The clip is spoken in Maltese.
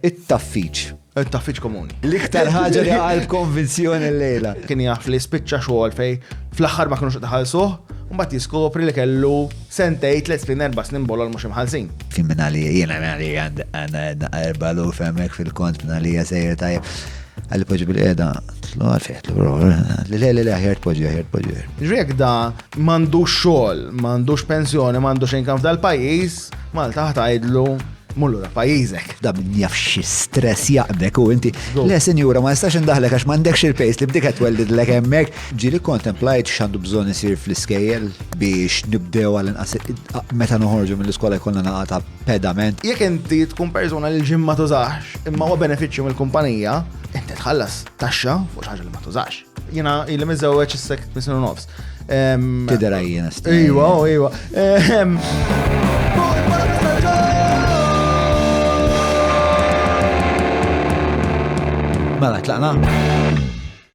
It-taffiċ. Il-taffiċ komuni. L-iktar ħaġa li għal konvinzjoni l-lejla. Kien jaf li spiċċa xogħol fej fl-aħħar ma kinux taħalsuh, u mbagħad jiskopri li kellu sentej 3 snin 4 snin bolol mhux imħallsin. Fin minn għalija, jiena għandna 4 luf hemmhekk fil-kont minn għalija sejjer tajjeb. Għalli poġi bil-qiegħda, tlu għalfejtlu, li ħjert poġi. Ġriek da m'għandux xogħol, m'għandux pensjoni, m'għandux inkam f'dal-pajjiż, Malta ħtajdlu mullu da pajjiżek. Da min jaf xi stress jaqbek u inti. Le sinjura ma nistax indaħlek għax m'għandekx il-pejs li bdik qed twellidlek hemmhekk. Ġieli kontemplajt x'għandu bżonn isir fl-iskejjel biex nibdew għal-inqas meta noħorġu mill-iskola jkollna naqata pedament. Jekk inti tkun persuna li l-ġim ma tużax, imma huwa benefiċċju mill-kumpanija, inti tħallas taxxa fuq xi ħaġa li ma tużax. Jiena ili miżewweġ is-sekt misnu nofs. Tidher jiena Iwa. Mela tlaqna.